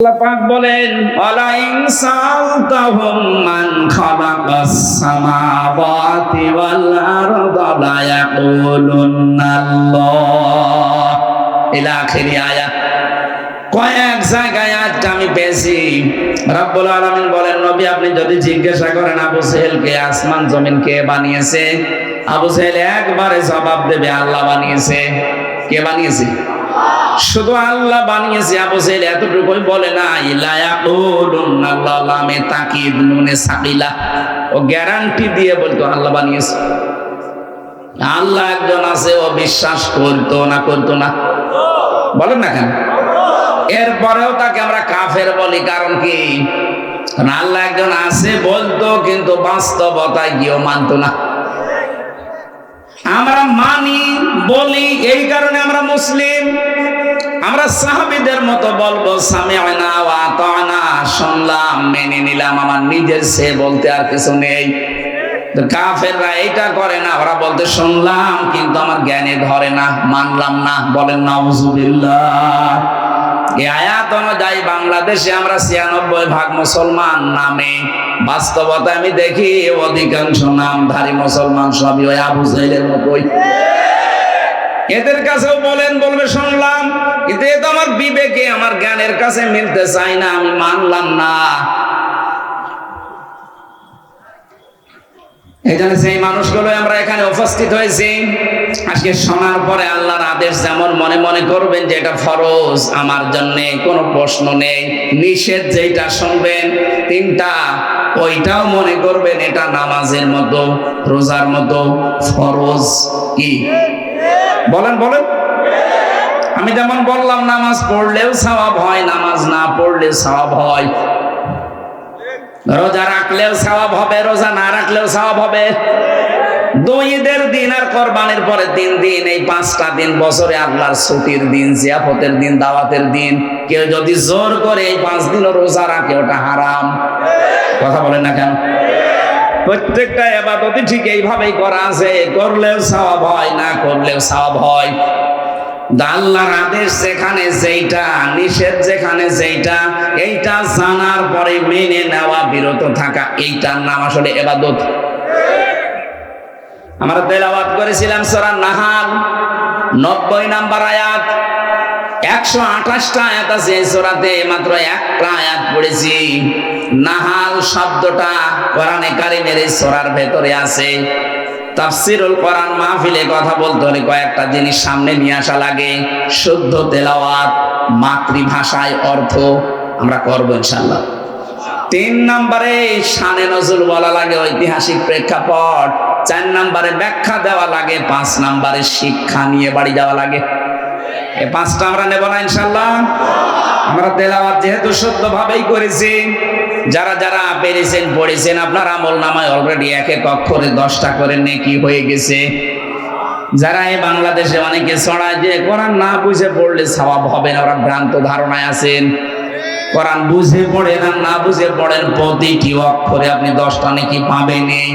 আল্লাহ পাক বলেন ওয়ালা ইনসালতাহুম মান খালাকাস সামাওয়াতি ওয়াল আরদা লা ইয়াকুলুনাল্লাহ ইলা আখিরি আয়াত। কয়েক জায়গায় আয়াতটা আমি পেয়েছি। রব্বুল আলামিন বলেন, নবী আপনি যদি জিজ্ঞাসা করেন আবু সেহেলকে আসমান জমিন কে বানিয়েছে, আবু সেহেল একবারে জবাব দেবে আল্লাহ বানিয়েছে। কে বানিয়েছে? শুধু আল্লাহ বানিয়েছে। আবু সেহেল এতটুকুই বলে না, ইলা ইয়াকুলুনাল্লাহ লামে তাকিদ নুনে সাকিলা, ও গ্যারান্টি দিয়ে বলতো আল্লাহ বানিয়েছে। আল্লাহ একজন আছে, ও বিশ্বাস করতো না বলেন না কেন? এরপরেও তাকে আমরা কাফের বলি। কারণ কি? কারণ আল্লাহ একজন আছে বলতো, কিন্তু বাস্তবতায় গিয়েও মানতো না। আমরা মানি বলি, এই কারণে আমরা মুসলিম। আমরা সাহাবীদের মতো বলবো সামি'না ওয়া আতা'না, শুনলাম মেনে নিলাম, আমার নিজের সে বলতে আর কিছু নেই। তো কাফেররা এইটা করে না, ওরা বলতে শুনলাম কিন্তু আমার জ্ঞানে ধরে না, মানলাম না। বলেন নাউযুবিল্লাহ। এই আয়াত অনুযায়ী বাংলাদেশে আমরা ৯৬% মুসলমান নামে, বাস্তবতা আমি দেখি অধিকাংশ নামধারী মুসলমান সবই ওই আবু জাহেলের মতোই। এদের কাছেও বলবে শুনলাম, কিন্তু এ তো আমার বিবেকে আমার জ্ঞানের কাছে মিলতে চাই না, আমি মানলাম না। এই জন্য সেই মানুষগুলো আমরা এখানে উপস্থিত হয়েছি আজকে শোনার পরে আল্লাহর আদেশ যেমন মনে মনে করবেন যে এটা ফরজ, আমার জন্য কোনো প্রশ্ন নেই। নিষেধ যেটা শুনবেন তিনটা, ওইটাও মনে করবেন এটা নামাজের মতো, রোজার মতো ফরজ। কি বলেন? আমি যেমন বললাম নামাজ পড়লেও সওয়াব হয়, নামাজ না পড়লেও সওয়াব হয়। রোজা রাখলেও সওয়াব হবে, রোজা না রাখলেও সওয়াব হবে। দুই ঈদের দিন আর কোরবানির পরে 3 দিন, এই 5টা দিন বছরে আল্লাহর ছুটির দিন, জিয়াফতের দিন, দাওয়াতের দিন। কেউ যদি জোর করে এই 5 দিনও রোজা রাখে, ওটা হারাম। কথা বলেন না কেন? প্রত্যেকটা ইবাদতই ঠিক এইভাবেই করা আছে, করলেও সওয়াব হয়, না করলেও সওয়াব হয়। আল্লাহর আদেশ যেখানে যেইটা, নিষেধ যেখানে যেইটা, এইটা জানার পরে মেনে নেওয়া, বিরত থাকা, এইটার নাম আসলে ইবাদত। আমরা তেলাওয়াত করেছিলাম সূরা নাহাল 90 নাম্বার আয়াত। 128টা আয়াত আছে এই সূরাতে, মাত্র একটা আয়াত পড়েছি। নাহাল শব্দটা কোরআনে কারীমের এই সূরার ভেতরে আছে। তাফসীরুল কোরআন মাহফিলে কথা বলতে হলে কয়েকটা জিনিস সামনে নিয়ে আসা লাগে। শুদ্ধ তেলাওয়াত, মাতৃভাষায় অর্থ আমরা করব ইনশাআল্লাহ। 3 নম্বরে শানে নজুল বলা লাগে, ঐতিহাসিক প্রেক্ষাপট। 4 নম্বরে ব্যাখ্যা দেওয়া লাগে। 5 নম্বরে শিক্ষা নিয়ে বাড়ি যাওয়া লাগে। এই 5টা আমরা নেব না ইনশাআল্লাহ। আমরা তেলাওয়াত যেহেতু শুদ্ধভাবেই করেছি, যারা যারা পেরেছেন পড়েছেন, আপনার আমল নামায় অলরেডি 1 অক্ষরে 10টা করে নেকি হয়ে গেছে। যারা এই বাংলাদেশে অনেকে ছড়ায় যে কোরআন না বুঝে পড়লে সওয়াব হবে না, ওরা ভ্রান্ত ধারণায় আছেন। কোরআন বুঝে পড়েন আর না বুঝে পড়েন, প্রতিটি অক্ষরে আপনি 10টা নেকি পাবেনই।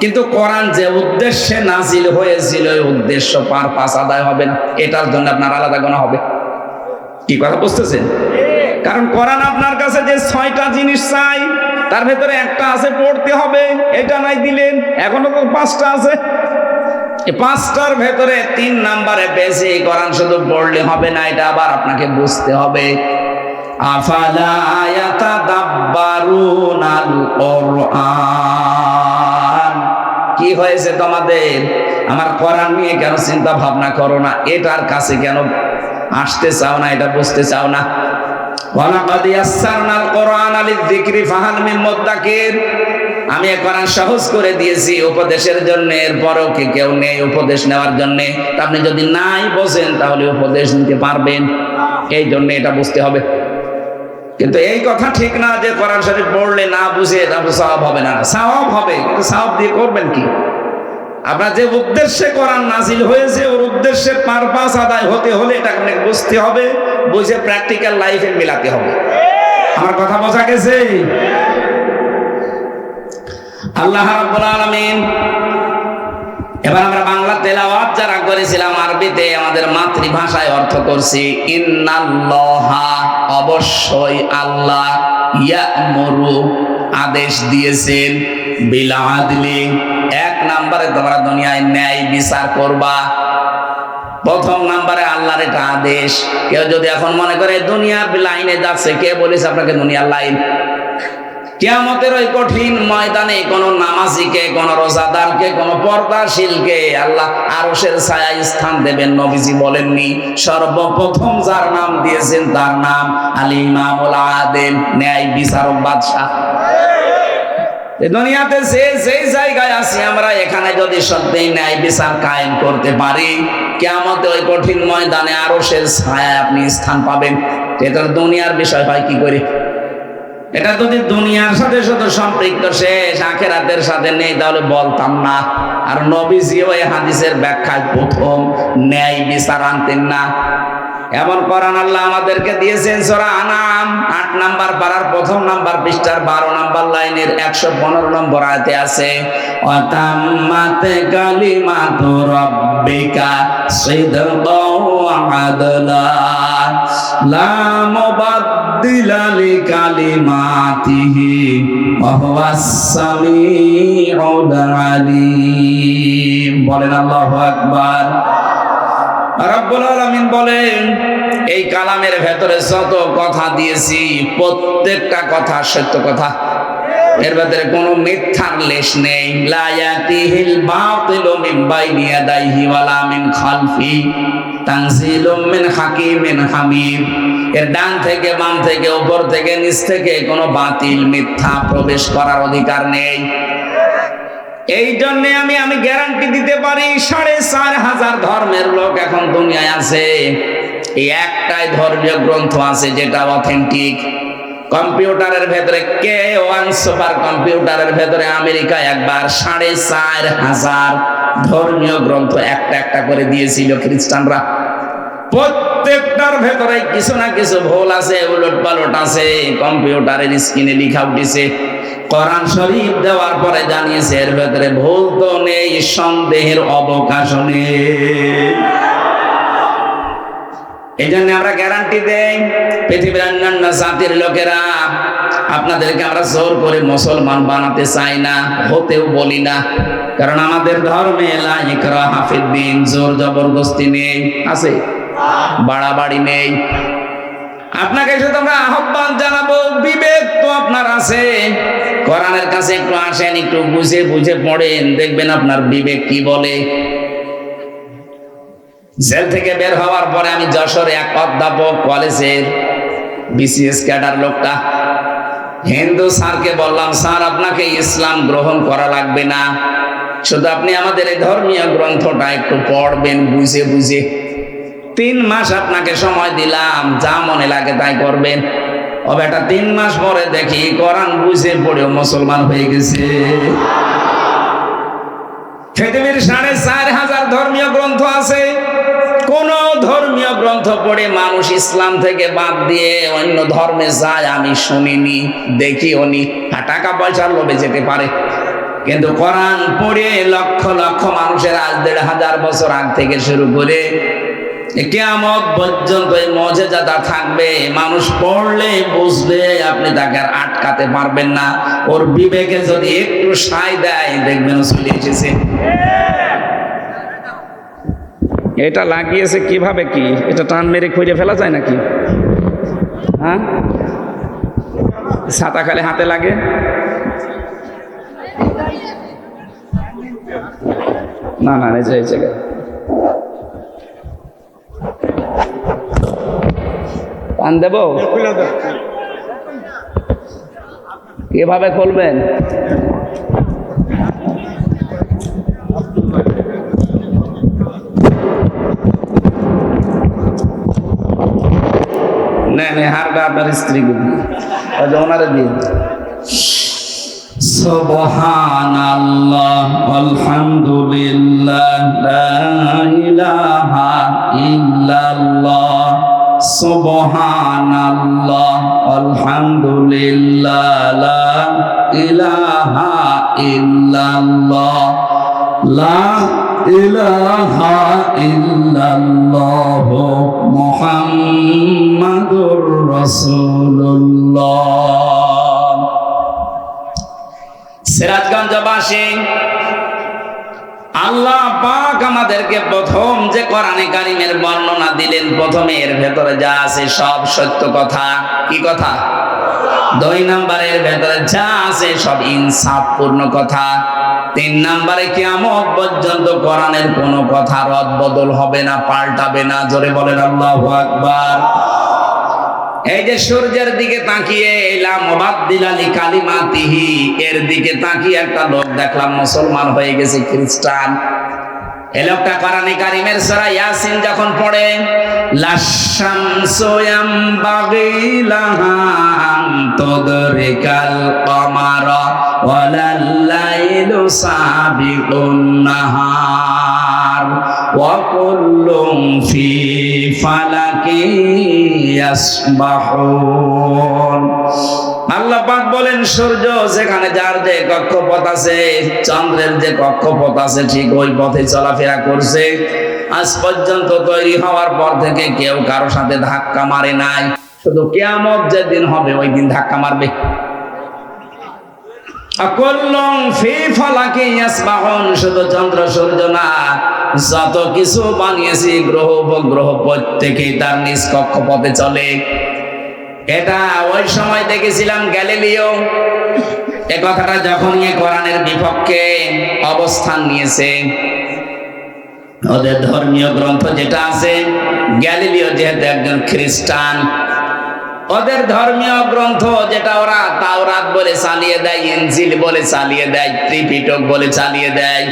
কিন্তু কোরআন যে উদ্দেশ্যে নাজিল হয়েছিল, ওই উদ্দেশ্য পারপাস আদায় হবে না, এটার জন্য আপনার আলাদা গুনাহ হবে। কি কথা বুঝতেছেন? কারণ কোরআন আপনার কাছে যে 6টা জিনিস চাই, তার ভেতরে একটা আছে পড়তে হবে, এটা নাই দিলেন, এখনো তো 5টা আছে। এই 5টার ভেতরে 3 নম্বরে বেশি কোরআন শুধু পড়লে হবে না, এটা আবার আপনাকে বুঝতে হবে। আফালা ইয়াতাদাব্বারুনাল কোরআন, কি হয়েছে তোমাদের? আমার কোরআন নিয়ে কেন চিন্তা ভাবনা করো না? এটার কাছে কেন আসতে চাও না? এটা বুঝতে চাও না? ওয়ালাকাদ ইয়াসসারনাল কোরআনা লিযিকরি ফাহাল মিন মুদ্দাকির, আমি কোরআন সহজ করে দিয়েছি উপদেশের জন্য, এরপরও কি কেউ নেই উপদেশ নেওয়ার জন্য? আপনি যদি নাই বোঝেন তাহলে উপদেশ নিতে পারবেন? এই জন্য এটা বুঝতে হবে। কিন্তু এই কথা ঠিক না যে কোরআন শরীফ পড়লে না বুঝে তারপর সওয়াব হবে না। সওয়াব হবে, কিন্তু সওয়াব দিয়ে করবেন কি? আপনার যে উদ্দেশ্যে কোরআন নাজিল হয়েছে, ওর উদ্দেশ্যে পারপাস আদায় হতে হলে এটা আপনাকে বুঝতে হবে, বুঝে প্র্যাকটিক্যাল লাইফে মিলাতে হবে। আমার কথা বোঝা গেছে? আল্লাহ রাব্বুল আলামিন এবার আমরা বাংলা তেলাওয়াত যারা করেছিলাম আরবিতে আমাদের মাতৃভাষায় অর্থ করছি ইন্নাল্লাহা, অবশ্যই আল্লাহ, ইয়ামুরু, আদেশ দিয়েছেন, বিল আদলি, এক নম্বরে তোমরা দুনিয়ায় ন্যায় বিচার করবা। প্রথম নম্বরে আল্লাহর এটা আদেশ। কেউ যদি এখন মনে করে দুনিয়ার লাইনে যাচ্ছে, কে বলেছে আপনাকে দুনিয়ার লাইন? কিয়ামতের ওই কঠিন ময়দানে কোন নামাজিকে, কোন রোজাদারকে, কোন পর্দাশীলকে আল্লাহ আরশের ছায়ায় স্থান দেবেন নবীজি বলেননি? সর্বপ্রথম যার নাম দিয়েছেন তার নাম আল ইমামুল আদিল, ন্যায় বিচারক বাদশা। দুনিয়াতে যেই জায়গায় আছি আমরা, এখানে যদি সত্যি ন্যায় বিচার কায়েম করতে পারি, কিয়ামতে ওই কঠিন ময়দানে আরশের ছায়ায় আপনি স্থান পাবেন। এটা দুনিয়ার বিষয় হয় কি করে? এটা যদি দুনিয়ার সাথে শুধু সম্পৃক্ত, শেষ, আখেরাতের সাথে নেই, তাহলে বলতাম না। আর নবীজিও এই হাদিসের ব্যাখ্যায় প্রথম ন্যায় বিচার আনতেন না। এমন কোরআন আল্লাহ আমাদেরকে দিয়েছেন সূরা আনাম ৮ নাম্বার পারার প্রথম নাম্বার পৃষ্ঠার ১২ নাম্বার লাইনের ১১৫ নম্বর আয়াতে আছে, ওয়াতাম্মাত কালিমাতু রাব্বিকা সিদকাও ওয়া আদলা লা মুবাদদিলা লিকালিমাতিহি ওয়া হুয়াস সামিউল আলিম। বলেন আল্লাহু আকবার। রব্বুল আলামিন বলেন, এই কালামের ভেতরে যত কথা দিয়েছি প্রত্যেকটা কথা সত্য কথা, এর ভেতরে কোনো মিথ্যার লেশ নেই। লা ইয়াতিহিল বাতিলু মিন বাইনি ইয়াদাইহি ওয়ালা মিন খালফি তানজিলুম মিন হাকিমিন হামিদ। এর ডান থেকে, বাম থেকে, উপর থেকে, নিচ থেকে কোনো বাতিল মিথ্যা প্রবেশ করার অধিকার নেই। এই জন্য আমি গ্যারান্টি দিতে পারি ৪৫০০ ধর্মের লোক এখন দুনিয়ায় আছে, এই একটাই ধর্মীয় গ্রন্থ আছে যেটা অথেন্টিক। কম্পিউটারের ভেতরে K1 সুপার কম্পিউটারের ভেতরে আমেরিকায় একবার ৪৫০০০ ধর্মীয় গ্রন্থ একটা একটা করে দিয়েছিল খ্রিস্টানরা। প্রত্যেকটার ভেতরে কিছু না কিছু ভুল আছে, উলট পালট আছে। কম্পিউটারের স্ক্রিনে লেখা উঠেছে, কোরআন শরীফ দেওয়ার পরে জানিয়েছে এর ভেতরে ভুল তো নেই, সন্দেহের অবকাশ নেই। এই জন্য আমরা গ্যারান্টি দেই, পৃথিবীর অন্যান্য জাতির লোকেরা, আপনাদেরকে আমরা জোর করে মুসলমান বানাতে চাই না, হতেও বলি না। কারণ আমাদের ধর্মে লা ইকরাহা ফিদ্দিন, জোর জবরদস্তি নেই, আছে বাড়াবাড়ি নেই। আপনাকে শুধু আমরা আহ্বান জানাবো, বিবেক তো আপনার আছে, কোরআনের কাছে একটু আসেন, একটু বুঝে বুঝে পড়েন, দেখবেন আপনার বিবেক কি বলে। জেল থেকে বের হওয়ার পরে আমি যশোরে এক অধ্যাপক কলেজের বিসিএস ক্যাডার লোকটা, হিন্দু স্যারকে বললাম, স্যার আপনাকে ইসলাম গ্রহণ করা লাগবে না, শুধু আপনি আমাদের এই ধর্মীয় গ্রন্থটা একটু পড়বেন বুঝে বুঝে। ৩ মাস আপনাকে সময় দিলাম, যা মনে লাগে তাই করবেন। ও বেটা ৩ মাস পরে দেখি কোরআন বুঝে পড়েও মুসলমান হয়ে গেছে। পৃথিবীর ৪৫০০ ধর্মীয় গ্রন্থ আছে, কোন ধর্মীয় গ্রন্থ পড়ে মানুষ ইসলাম থেকে বাদ দিয়ে অন্য ধর্মে যায় আমি শুনিনি, দেখিও নি। টাকা পয়সার লোভে যেতে পারে, কিন্তু কোরআন পড়ে লক্ষ লক্ষ মানুষের আজ ১৫০০ বছর আগ থেকে শুরু করে কিয়ামত পর্যন্ত এই মুজিজাটা থাকবে। মানুষ পড়লে বুঝবে, আপনি তাকে আর আটকাতে পারবেন না। ওর বিবেকে যদি একটু সায় দেয়, দেখবেন চলে এসেছে। এটা লাগিয়েছে কিভাবে, কি এটা টান মেরে খুঁজে ফেলা যায় নাকি? হ্যাঁ, ছাতা খালি হাতে লাগে। না না, এই জায়গায় পান দেব, কিভাবে খুলবেন? হারটা আপনার স্ত্রী ওনারে দিয়ে। সুবহানাল্লাহ আলহামদুলিল্লাহ লা ইলাহা ইল্লাল্লাহ, সুবহানাল্লাহ আলহামদুলিল্লাহ লা ইলাহা ইল্লাল্লাহ, লা ইলাহা ইল্লাল্লাহ মুহাম্মাদুর রাসূলুল্লাহ। সিরাজগঞ্জবাসী, আল্লাহ পাক আমাদেরকে প্রথম যে কোরআনে কারিমের বর্ণনা দিলেন, প্রথমে এর ভেতরে যা আছে সব সত্য কথা। কি কথা? 2 নম্বরের ভেতরে যা আছে সব ইনসাফপূর্ণ কথা। 3 নম্বরে কিয়ামত পর্যন্ত কোরআনের কোনো কথা রদ বদল হবে না, পাল্টাবে না। জোরে বলেন আল্লাহু আকবার। এই যে সূর্যের দিকে তাকিয়ে লা মুবাদদিলা লিকালিমাতিহি, এর দিকে তাকিয়ে একটা লোক দেখলাম মুসলমান হয়ে গেছে, খ্রিস্টান। এই লোকটা কোরআনে কারিমের সূরা ইয়াসিন যখন পড়ে, লাশামসু ইয়ামবাগি লাহা আন তুদরিকাল কমারা ওয়ালাল লাইলু সাবিকুন নাহার ওয়া কুল্লুম ফি ফালাকি ইয়াসবাহুন। আল্লাহ পাক বলেন, সূর্য যেখানে যার যে কক্ষপথ আছে, চন্দ্রের যে কক্ষপথ আছে, ঠিক ওই পথে চলাফেরা করছে। আজ পর্যন্ত তৈরি হওয়ার পর থেকে কেউ কারো সাথে ধাক্কা মারে নাই। শুধু কিয়ামত যেদিন হবে ওই দিন ধাক্কা মারবে। আকুল্লুম ফি ফালাকি ইয়াসবাহুন, শুধু চন্দ্র সূর্য না, যত কিছু বানিয়েছি গ্রহ উপগ্রহ প্রত্যেকেই তার নিজ কক্ষপথে চলে। এটা ওই সময় দেখেছিলাম গ্যালিলিও এ কথাটা যখন কোরআনের বিপক্ষে অবস্থান নিয়েছে, ওদের ধর্মীয় গ্রন্থ যেটা আছে, গ্যালিলিও যেহেতু একজন খ্রিস্টান, ওদের ধর্মীয় গ্রন্থ যেটা ওরা তাওরাত বলে চালিয়ে দেয়, ইনজিল বলে চালিয়ে দেয়, ত্রিপিটক বলে চালিয়ে দেয়,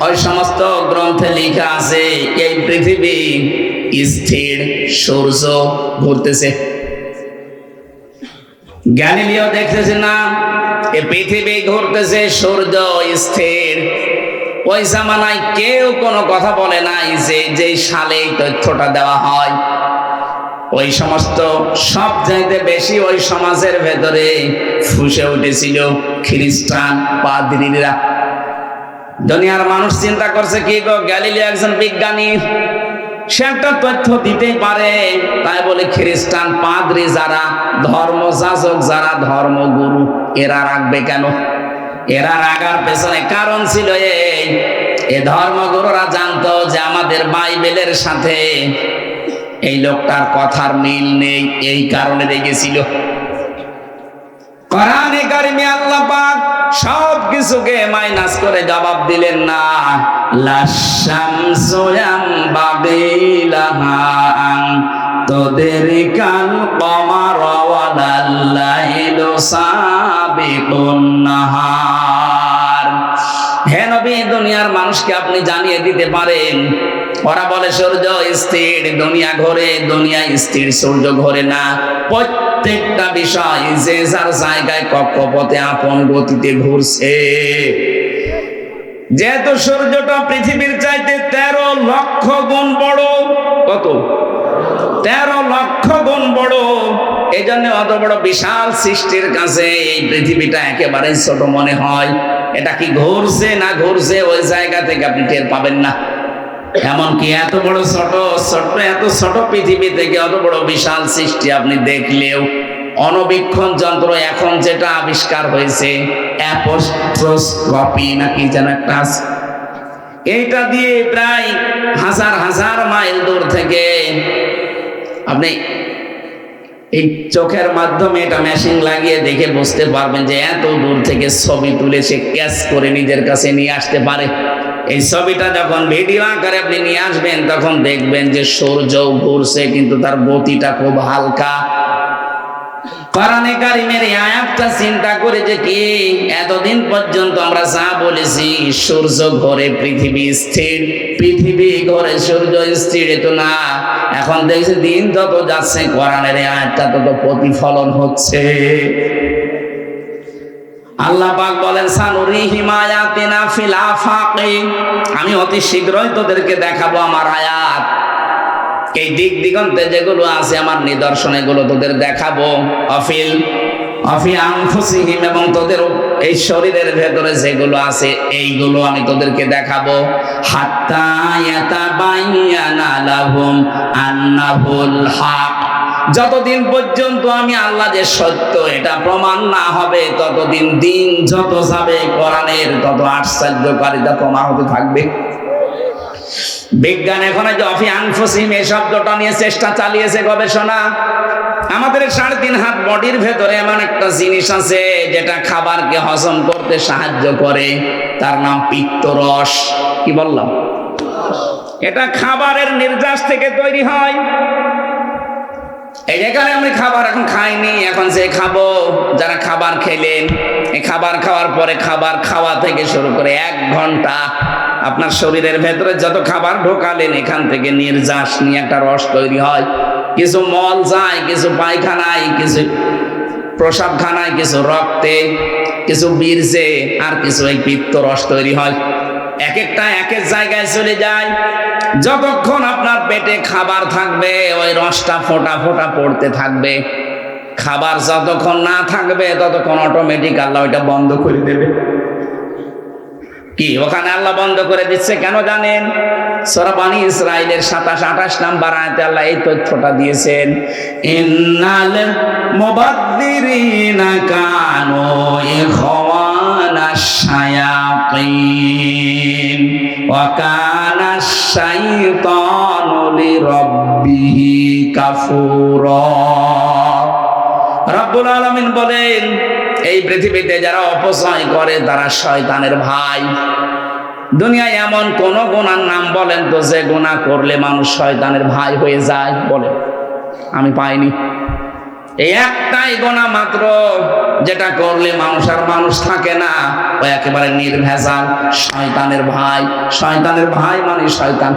ওই সমস্ত গ্রন্থে লেখা আছে এই পৃথিবী স্থির, সূর্য ঘুরতেছে। গ্যালিলিও দেখতেছে না, এই পৃথিবী ঘুরতেছে, সূর্য স্থির। ওই জামানায় কেউ কোনো কথা বলে নাই যে যেই সালে এই তথ্যটা দেওয়া হয়। ওই সমস্ত সব চাইতে বেশি ওই সমাজের ভেতরে ফুসে উঠেছিল খ্রিস্টান পাদ্রীরা। দুনিয়ার মানুষ চিন্তা করছে কি গো, গ্যালিলিও একজন বিজ্ঞানী, সে একটা তথ্য দিতেই পারে, তাই বলে খ্রিস্টান পাদ্রী যারা, ধর্মযাজক যারা, ধর্মগুরু, এরা রাখবে কেন? এরা রাগার পেছনে কারণ ছিল এই ধর্মগুরুরা জানতো যে আমাদের বাইবেলের সাথে এই লোকটার কথার মিল নেই, এই কারণে রেগেছিল। কোরআনে কারিমে আল্লাহ পাক সব কিছুকে মাইনাস করে জবাব দিলেন না। লাশামসু ইয়ামবাগি লাহা আন তুদরিকাল কমারা ওয়ালাল লাইলু সাবিকুন নাহার। হে নবী, দুনিয়ার মানুষকে আপনি জানিয়ে দিতে পারেন, ওরা বলে সূর্য স্থির, দুনিয়া ঘোরে, দুনিয়া স্থির, সূর্য ঘোরে না। প্রত্যেকটা বিষয় যে যার জায়গায় কক্ষপথে আপন গতিতে ঘুরছে। যেহেতু সূর্যটা পৃথিবীর চাইতে 13 লক্ষ গুণ বড়, কত? 13 লক্ষ গুণ বড়। এই জন্য অত বড় বিশাল সৃষ্টির কাছে এই পৃথিবীটা একেবারে ছোট মনে হয়। এটা কি ঘুরছে না ঘুরছে ওই জায়গা থেকে আপনি টের পাবেন না। এমনকি এত বড় এত ছোট পৃথিবী থেকে অত বড় বিশাল সৃষ্টি আপনি দেখলেও অণুবীক্ষণ যন্ত্র এখন যেটা আবিষ্কার হয়েছে, অ্যাপোস্ট্রোস্কোপি নাকি যেন একটা, এইটা দিয়ে প্রায় হাজার হাজার মাইল দূর থেকে আপনি এই চোখের মাধ্যমে এটা মেশিন লাগিয়ে দেখে বুঝতে পারবেন যে এত দূর থেকে ছবি তুলে সে ক্যাচ করে নিজের কাছে নিয়ে আসতে পারে। এই ছবিটা যখন ভিডিও আকারে আপনি নিয়ে আসবেন তখন দেখবেন যে সূর্য ঘুরছে, কিন্তু তার গতিটা খুব হালকা। কোরআনে কারিমের এই আয়াতটা চিন্তা করে যে কি এতদিন পর্যন্ত আমরা যা বলেছি সূর্য ঘোরে পৃথিবী স্থির, পৃথিবী ঘোরে সূর্য স্থির, তো না, এখন দেখছি দিন যত যাচ্ছে কোরআনের এই আয়াতটা তত প্রতিফলন হচ্ছে। আল্লাহ পাক বলেন, সানুরিহিম আয়াতিনা ফিল আফাকি, আমি অতি শীঘ্রই তোদেরকে দেখাবো আমার আয়াত। এই দিক দিগন্তে যেগুলো আছে আমার নিদর্শন, এগুলো তোদের দেখাবো। অফি আনফুসিহিম, এবং তোদের এই শরীরের ভেতরে যেগুলো আছে এইগুলো আমি তোদেরকে দেখাবো। হাত্তা ইয়াতাবায়্যানা লাহুম আন্নাহুল হক, যতদিন পর্যন্ত আমি আল্লাহ যে সত্য এটা প্রমাণ না হবে ততদিন দিন যত যাবে কোরআনের তত আশ্চর্যকারিতা প্রমাণ হতে থাকবে। বিজ্ঞান এখন যে অফি আনফুসিহিম এই শব্দটা নিয়ে চেষ্টা চালিয়েছে, গবেষণা। আমাদের 3.5 হাত বডির ভেতরে এমন একটা জিনিস আছে যেটা খাবারকে হজম করতে সাহায্য করে, তার নাম পিত্তরস। কি বললাম? এটা খাবারের নির্যাস থেকে তৈরি হয়। এই যেখানে আমি খাবার এখন খাইনি, এখন যে খাবো, যারা খাবার খেলেন, এই খাবার খাওয়ার পরে খাবার খাওয়া থেকে শুরু করে 1 ঘন্টা আপনার শরীরের ভেতরে যত খাবার ঢোকালেন এখান থেকে নির্যাস নিয়ে একটা রস তৈরি হয়। কিছু মল যায়, কিছু পায়খানায়, কিছু প্রসাবখানায়, কিছু রক্তে, কিছু বীর্যে, আর কিছু এই পিত্ত রস তৈরি হয়। এক একটা এক এক জায়গায় চলে যায়। যতক্ষণ আপনার পেটে খাবার থাকবে ওই রসটা ফোঁটা ফোঁটা পড়তে থাকবে। খাবার যতক্ষণ না থাকবে ততক্ষণ অটোমেটিক আল্লাহ ওইটা বন্ধ করে দেবে। কি ওখানে আল্লাহ বন্ধ করে দিচ্ছে কেন জানেন? সূরা বনী ইসরাঈলের 27-28 নাম্বার আয়াতে আল্লাহ এই তথ্যটা দিয়েছেন, ইন্নাল মুবাদদিরিনা কানু ইখওয়ানাশ শায়াতিন ওয়া কানাশ শাইতানু লিরাব্বিহি কাফুরা। রব্বুল আলামিন বলেন, এই পৃথিবীতে যারা অপচয় করে তারা শয়তানের ভাই। দুনিয়ায় এমন কোন গুনার নাম বলেন তো যে গুনাহ করলে মানুষ শয়তানের ভাই হয়ে যায়? বলেন, আমি পাইনি। এই একটাই গুনাহ মাত্র যেটা করলে মানুষ আর মানুষ থাকে না, ও একেবারে নির্ভেজাল শয়তানের ভাই। শয়তানের ভাই মানে শয়তান।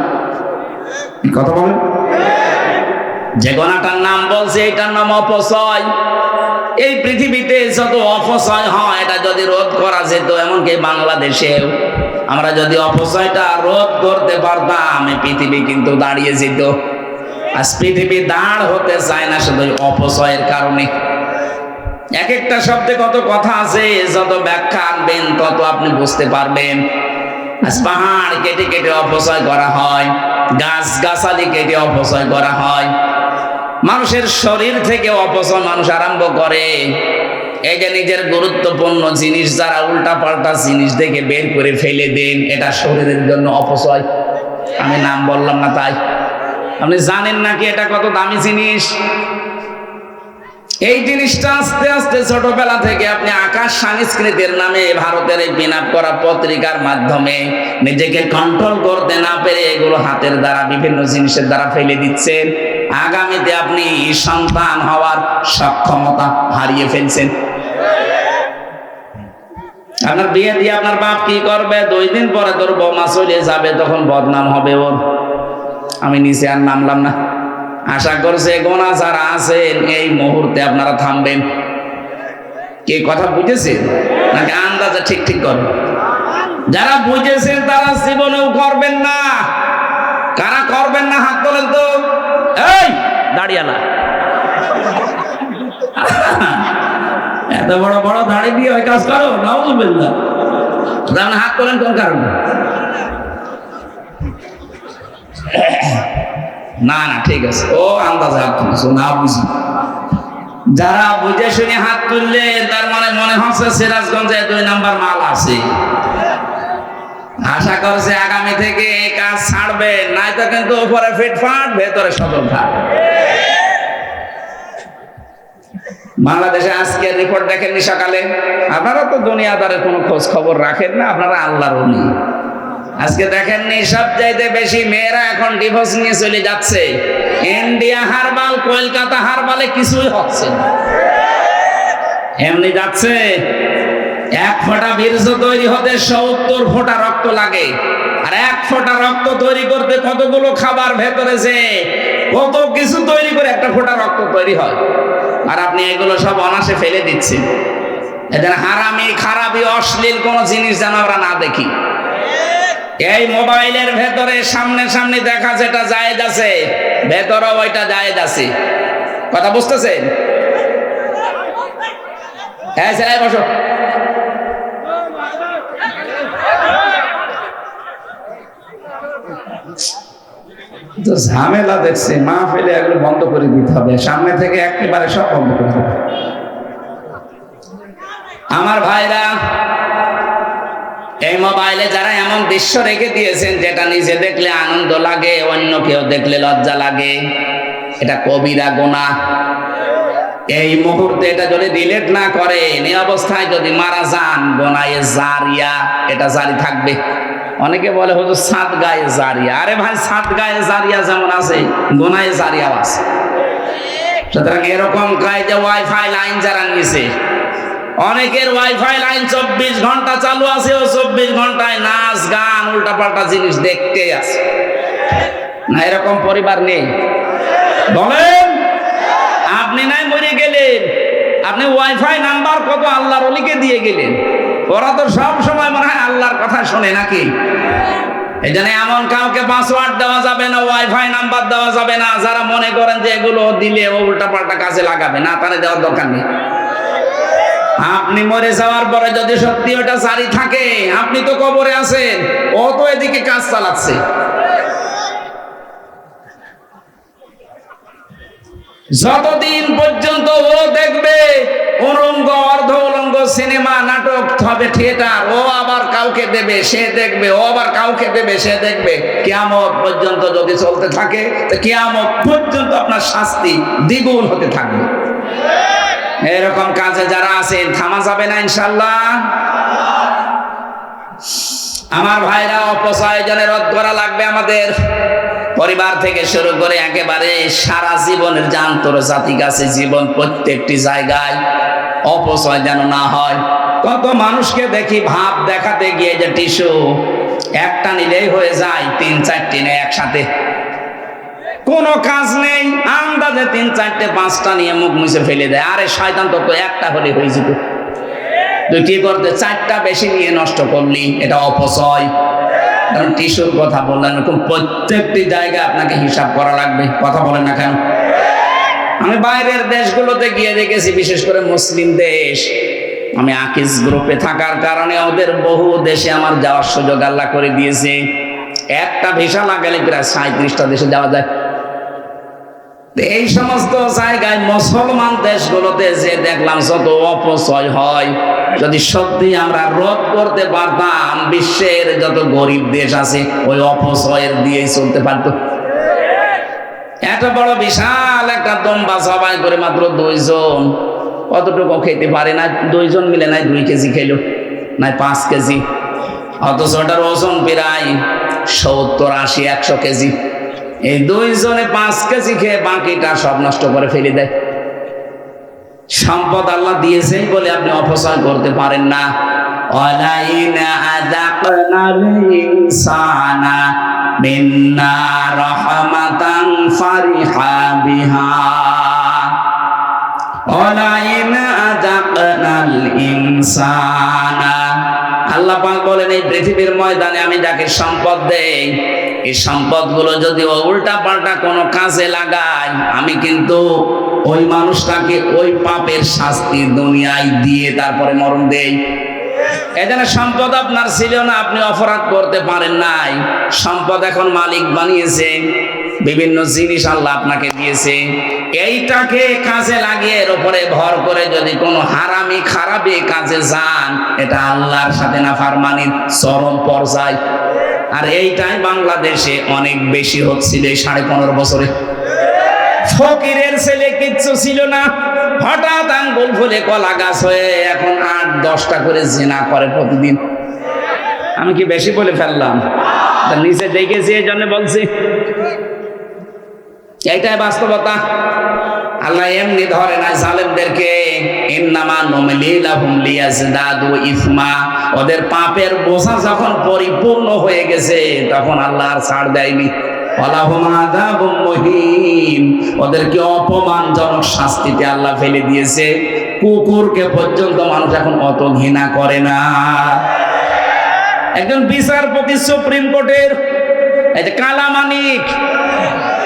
কথা বলেন। যে গুনাহটার নাম বলছে এটার নাম অপচয়। এই পৃথিবীতে যত অপচয় হয় এটা যদি রোধ করা যেত, এমনকি বাংলাদেশেও আমরা যদি অপচয়টা রোধ করতে পারতাম এই পৃথিবী কিন্তু দাঁড়িয়ে যেত। আজ পৃথিবী দাঁড় হতে চায় না শুধু অপচয়ের কারণে। এক একটা শব্দে কত কথা আছে, যত ব্যাখ্যা আনবেন তত আপনি বুঝতে পারবেন। আজ পাহাড় কেটে কেটে অপচয় করা হয়, গাছ গাছালি কেটে অপচয় করা হয়, মানুষের শরীর থেকে অপচয় মানুষ আরম্ভ করে। এই যে নিজের গুরুত্বপূর্ণ জিনিস যারা উল্টা পাল্টা জিনিস দেখে বের করে ফেলে দেন, এটা শরীরের জন্য অপচয়। আমি নাম বললাম না তাই। আপনি জানেন নাকি এটা কত দামি জিনিস? এই জিনিসটা আস্তে আস্তে ছোটবেলা থেকে আপনি আকাশ সংস্কৃতির নামে ভারতের এই পিন আপ করা পত্রিকার মাধ্যমে নিজেকে কন্ট্রোল করতে না পেরে এগুলো হাতের দ্বারা বিভিন্ন জিনিসের দ্বারা ফেলে দিচ্ছেন। আগামীতে আপনি সন্তান হওয়ার সক্ষমতা হারিয়ে ফেলছেন। আপনার বিয়ে দিয়ে আপনার বাপ কি করবে? 2 দিন পরে তোর বৌমা চলে যাবে, তখন বদনাম হবে ওর। আমি নিচে আর নামলাম না। আশা করছে গোনা যারা আছেন এই মুহূর্তে আপনারা থামবেন। কে কথা বুঝেছেন নাকি আন্দাজে ঠিক ঠিক করবেন? যারা বুঝেছেন তারা জীবনেও করবেন না। কারা করবেন না হাত তোলেন তো। এই দাঁড়িয়ে না, এত বড় বড় দাড়ি দিয়ে ওই কাজ করো? নাউজুবিল্লাহ। হাত তোলেন কোন কারণে? না না ঠিক আছে, ও আন্দাজে হাত তুলছো, না বুঝি। যারা বুঝে শুনে হাত তুললে তার মানে মনে হচ্ছে সিরাজগঞ্জে 2 নাম্বার মাল আছে। আশা করছে আগামী থেকে এই কাজ ছাড়বে, নাই তো কিন্তু উপরে ফিটফাট ভেতরে সতর্কতা। বাংলাদেশে আজকে রিপোর্ট দেখেননি সকালে? আপনারা তো দুনিয়াদারের কোনো খোঁজ খবর রাখেন না, আপনারা আল্লাহর ওলি। আজকে দেখেননি সবচাইতে বেশি মেয়েরা এখন ডিভোর্স নিয়ে চলে যাচ্ছে। ইন্ডিয়া হারবাল, কলকাতা হারবালে কিছুই হচ্ছে না, এমনি যাচ্ছে। 1 ফোঁটা বীর্য তৈরি হতে 70 ফোঁটা রক্ত লাগে, আর 1 ফোঁটা রক্ত তৈরি করতে কতগুলো খাবার ভেতরে যে কত কিছু তৈরি করে 1 ফোঁটা রক্ত তৈরি হয়। আর আপনি এগুলো সব অনাসে ফেলে দিচ্ছেন। এদের হারামি খারাপি অশ্লীল কোন জিনিস যেন আমরা না দেখি। এই মোবাইলের ভেতরে সামনে সামনে দেখা যেটা জায়েজ আছে, ভেতরে ওইটা জায়েজ আছে। কথা বুঝতেছেন? হ্যাঁ ছেলে বসো। তো ঝামেলা দেখছে, মাহফিলে এগুলো বন্ধ করে দিতে হবে, সামনে থেকে একেবারে সব বন্ধ করে দেবে। আমার ভাইরা, এই মোবাইলে যারা এমন দৃশ্য রেখে দিয়েছেন যেটা নিজে দেখলে আনন্দ লাগে, অন্য কেউ দেখলে লজ্জা লাগে, এটা কবিরা গুনাহ। এই মুহূর্তে এটা যদি ডিলিট না করে, এই অবস্থায় যদি মারা যান, গোনায়ে জারিয়া এটা জারি থাকবে। অনেকে বলে হুজুর সাদগায়ে জারিয়া, আরে ভাই সাদগায়ে জারিয়া যেমন আছে, গোনায়ে জারিয়াও আছে। সুতরাং এরকম কায়দা ওয়াইফাই লাইন যারা নিছে, অনেকের ওয়াইফাই লাইন 24 ঘন্টা চালু আছে, ও 24 ঘন্টায় নাচ গান উল্টাপাল্টা জিনিস দেখতে আছে। না এরকম পরিবার নেই? বলেন, আপনি নাই মরে গেলেন, আপনি ওয়াইফাই নাম্বার কত আল্লাহর ওলিকে দিয়ে গেলেন, ওরা তো সব সময় মনে হয় আল্লাহর কথা শোনে নাকি? এই জন্য এমন কাউকে পাসওয়ার্ড দেওয়া যাবে না, ওয়াইফাই নাম্বার দেওয়া যাবে না। যারা মনে করেন যে এগুলো দিলে ও উল্টাপাল্টা কাজে লাগাবে, না, তারা দেওয়ার দরকার নেই। আপনি মরে যাওয়ার পরে যদি সত্যি ওটা জারি থাকে, আপনি তো কবরে আছেন, ও তো এদিকে কাজ চালাচ্ছে। যতদিন পর্যন্ত ও দেখবে উলঙ্গ অর্ধ উলঙ্গ সিনেমা নাটক হবে, থিয়েটার, ও আবার কাউকে দেবে সে দেখবে, ও আবার কাউকে দেবে সে দেখবে, কিয়ামত পর্যন্ত যদি চলতে থাকে, তো কিয়ামত পর্যন্ত আপনার শাস্তি দ্বিগুণ হতে থাকবে। এরকম কাজে যারা আছেন থামা যাবে না ইনশাআল্লাহ। আমার ভাইরা, অপচয় যেন রোধ করা লাগবে আমাদের, পরিবার থেকে শুরু করে একেবারে সারা জীবনের যে আন্তর্জাতিক আছে জীবন, প্রত্যেকটি জায়গায় অপচয় যেন না হয়। কত মানুষকে দেখি ভাব দেখাতে গিয়ে যে টিস্যু একটা নিলেই হয়ে যায়, 3-4টি নেই একসাথে, কোনো কাজ নেই, আন্দাজে 3-4টে 5টা নিয়ে মুখ মুছে ফেলে দেয়। আরে শয়তান, তো একটা হলে হয়ে যেত, তুই কি করতে 4টা বেশি নিয়ে নষ্ট করলি, এটা অপচয়। কারণ টিস্যুর কথা বললেন, এরকম প্রত্যেকটি জায়গায় আপনাকে হিসাব করা লাগবে। কথা বলেন না কেন? আমি বাইরের দেশগুলোতে গিয়ে দেখেছি, বিশেষ করে মুসলিম দেশ, আমি আকিজ গ্রুপে থাকার কারণে ওদের বহু দেশে আমার যাওয়ার সুযোগ আল্লাহ করে দিয়েছে। একটা ভিসা লাগালে প্রায় 37টা দেশে যাওয়া যায়। এই সমস্ত জায়গায় মুসলমান দেশগুলোতে যে দেখলাম যত অপচয় হয়, যদি সত্যি আমরা রোধ করতে পারতাম, বিশ্বের যত গরিব দেশ আছে ওই অপচয়ের দিয়েই চলতে পারতো। এত বড় বিশাল একটা দম্বা সবাই করে মাত্র 2 জন, কতটুকু খেতে পারে না, 2 জন মিলে নাই 2 কেজি খেলো, নাই 5 কেজি, অথচ ওটার ওজন প্রায় 70-80-100 কেজি। এই 2 জনে 5 কেজি খেয়ে বাকিটা সব নষ্ট করে ফেলে দেয়। সম্পদ আল্লাহ দিয়েছেন বলে আপনি অপচয় করতে পারেন না। ওয়ালাইনা আযাকনাল ইনসানা মিন্না রাহমাতান ফারিহা বিহা, ওয়ালাইনা আযাকনাল ইনসানা, আল্লাহ পাক বলেন এই পৃথিবীর ময়দানে আমি যাকে সম্পদ দেই, এই সম্পদগুলো যদি উল্টা পাল্টা কোনো কাজে লাগাই, আমি কিন্তু ওই মানুষটাকে ওই পাপের শাস্তি দুনিয়ায় দিয়ে তারপরে মরণ দেই। এজন্য সম্পদ আপনার ছিল না, আপনি অপরাধ করতে পারেন নাই। সম্পদ এখন মালিক বানিয়েছে, বিভিন্ন জিনিস আল্লাহ আপনাকে দিয়েছে, এইটাকে কাজে লাগিয়ে এর উপরে ভর করে যদি কোনো হারামি খারাপি কাজে যান, এটা আল্লাহর সাথে নাফরমানির চরম পর্যায়। আর এইটাই বাংলাদেশে অনেক বেশি হচ্ছিল এই 15.5 বছরে। ফকিরের ছেলে কিচ্ছু ছিল না, হঠাৎ আঙ্গুল ফুলে কলা গাছ হয়ে এখন 8-10টা করে জিনা করে প্রতিদিন। আমি কি বেশি বলে ফেললাম? নিচে দেখেছি এই জন্য বলছি, এইটাই বাস্তবতা। আল্লাহ এমনি ধরে না জালেমদেরকে, ইন্নামা নুমলি লাহুম লিয়াজদাদু ইসমা, ওদের পাপের বোঝা যখন পরিপূর্ণ হয়ে গেছে তখন আল্লাহ আর ছাড় দেয়নি। ওয়ালাহুম আযাবুম মুহিন, ওদেরকে অপমানজনক শাস্তিতে আল্লাহ ফেলে দিয়েছে। কুকুরকে পর্যন্ত মানুষ এখন অত ঘৃণা করে না। একজন বিচারপতি সুপ্রিম কোর্টের, এই যে কালা মানিক,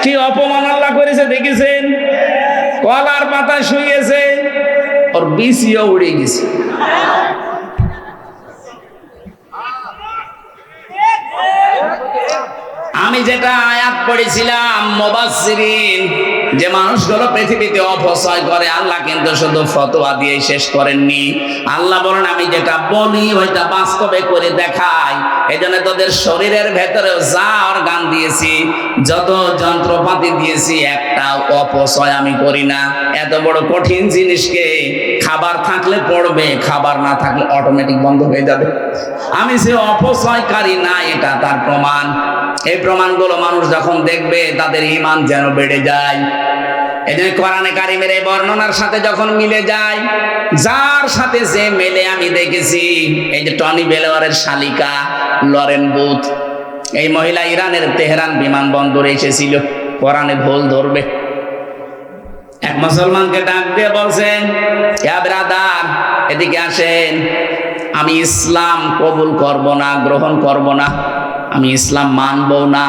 কি অপমান আল্লাহ করেছে দেখেছেন? কলার পাতায় শুয়েছে, ওর বিসিও উড়ে গেছে। আমি আমি যেটা আয়াত পড়েছিলাম মুবাসসিরিন, যে মানুষগুলো পৃথিবীতে অপচয় করে, আল্লাহ কিন্তু শুধু ফতোয়া দিয়ে শেষ করেননি। আল্লাহ বলেন আমি যেটা বলি ওইটা বাস্তবে করে দেখাই। এজন্য তোদের শরীরের ভেতরেও যা অর্গান দিয়েছি, যত যন্ত্রপাতি দিয়েছি, একটা অপচয় আমি করি না। এত বড় কঠিন জিনিসকে খাবার থাকলে পড়বে, খাবার না থাকলে অটোমেটিক বন্ধ হয়ে যাবে। আমি যে অপচয়কারী না, এটা তার প্রমাণ। এই প্রমাণগুলো মানুষ যখন দেখবে তাদের ঈমান যেন বেড়ে যায়। এই জন্য কোরআনে কারিমের এই বর্ণনার সাথে যখন মিলে যায়, যার সাথে যে মেলে আমি দেখেছি, এই যে টনি বেলোয়ারের শালিকা লরেন বুথ, এই মহিলা ইরানের তেহরান বিমানবন্দরে এসেছিল কোরআনে ভুল ধরবে। এক মুসলমানকে ডাক দিয়ে বলছেন, ইয়া ব্রাদার এদিকে আসেন, আমি ইসলাম কবুল করব না, গ্রহণ করব না, আমি ইসলাম মানব না,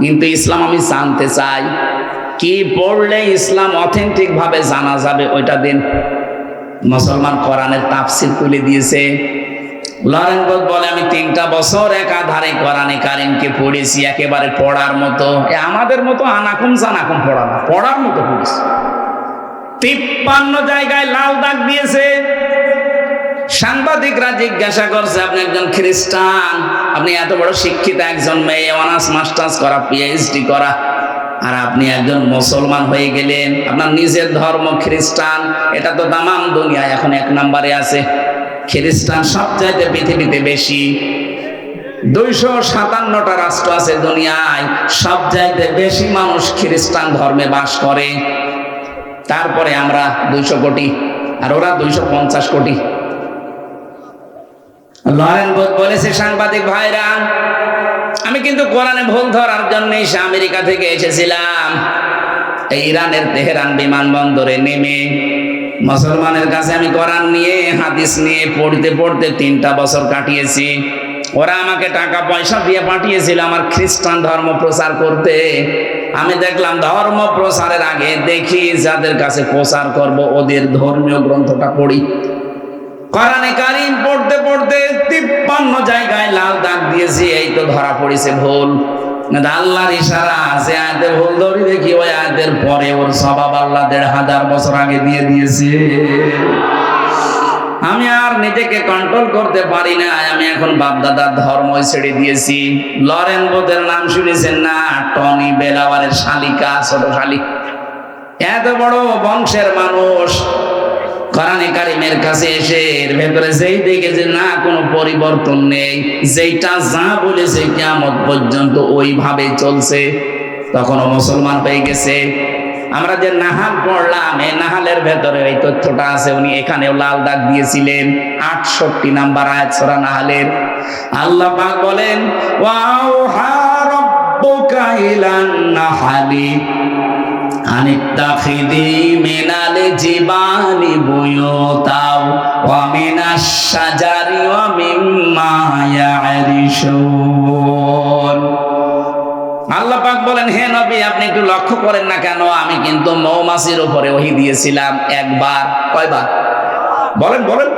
কিন্তু ইসলাম আমি জানতে চাই। কি পড়লে ইসলাম অথেন্টিক ভাবে জানা যাবে ওইটা দিন। মুসলমান কোরআনের তাফসীর তুলে দিয়েছে। লরেন বুথ বলে আমি 3টা বছর একাধারে কোরআনে কারিমকে পড়েছি, একেবারে পড়ার মতো, আমাদের মতো আনাকুম জানাকুম পড়া না, পড়ার মতো পড়েছি। 53 জায়গায় লাল দাগ দিয়েছে। সাংবাদিকরা জিজ্ঞাসা করছে, আপনি একজন খ্রিস্টান, আপনি এত বড় শিক্ষিত একজন মেয়ে, অনার্স মাস্টার্স করা, পিএইচডি করা, আর আপনি একজন মুসলমান হয়ে গেলেন, আপনার নিজের ধর্ম খ্রিস্টান, এটা তো তামাম দুনিয়ায় এখন 1 নম্বরে আছে। খ্রিস্টান সবচাইতে পৃথিবীতে বেশি, 257টা রাষ্ট্র আছে দুনিয়ায়, সবচাইতে বেশি মানুষ খ্রিস্টান ধর্মে বাস করে। তারপরে আমরা 200 কোটি, আর ওরা 250 কোটি। লরেন বুথ বলেছে, সাংবাদিক ভাইরা, আমি কিন্তু কোরআনে ভুল ধরার জন্যই আমেরিকা থেকে এসেছিলাম। এই ইরানের তেহরান বিমানবন্দরে নেমে মুসলমানের কাছে আমি কোরআন নিয়ে, হাদিস নিয়ে পড়তে পড়তে 3টা বছর কাটিয়েছি। ওরা আমাকে টাকা পয়সা দিয়ে পাঠিয়েছিল আমার খ্রিস্টান ধর্ম প্রচার করতে। আমি দেখলাম ধর্ম প্রচারের আগে দেখি যাদের কাছে প্রচার করব ওদের ধর্মীয় গ্রন্থটা পড়ি। কোরআনে কারিম পড়তে পড়তে 53 জায়গায় লাল দাগ দিয়েছি, এই তো ধরা পড়েছে ভুল। আল্লাহর ইশারা আছে, আয়াতে ভুল ধরি দেখি, ওই আয়াতের পরে ওর সওয়াব আল্লাহ 1500 বছর আগে দিয়ে দিয়েছে। আমি আর নিজেকে কন্ট্রোল করতে পারি না, আমি এখন বাপদাদার ধর্ম ছেড়ে দিয়েছি। লরেন বুথের নাম শুনেছেন না? টনি বেলাওয়ারের শালিকা, ছোট শালিক, এত বড় বংশের মানুষ কোরআনে কারিমের কাছে এসে এর ভেতরে যেই দেখেছে না কোনো পরিবর্তন নেই, যেইটা যা বলেছে কিয়ামত পর্যন্ত ওইভাবে চলছে, তখনও মুসলমান হয়ে গেছে। আমরা যে নাহাল পড়লাম, এই নাহালের ভেতরে এই তথ্যটা আছে। উনি এখানেও লাল দাগ দিয়েছিলেন। 68 নাম্বার আয়াত সূরা নাহালের। আল্লাহ পাক বলেন, ওয়াউহা রাব্বুকা ইলান নাহলি আনিত্তাখিদি মিনাল জিবালি বুয়ুতাও ওয়া মিনাশ শাজারি ওয়া মিম্মা ইয়ারিশুন। আল্লাহ পাক বলেন, হে নবী আপনি একটু লক্ষ্য করেন না কেন, আমি কিন্তু মৌমাছির উপরে ওহী দিয়েছিলাম একবার। কয়বার বলেন বলেন?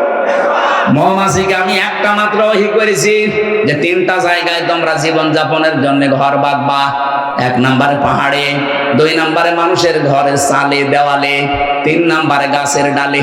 মৌমাছিকে আমি একটা মাত্র ওহী করেছি যে 3টা জায়গায় তোমরা জীবন যাপনের জন্য ঘর বাঁধবা। 1 নম্বরে পাহাড়ে, 2 নম্বরে মানুষের ঘরের চালে দেওয়ালে, 3 নম্বরে গাছের ডালে।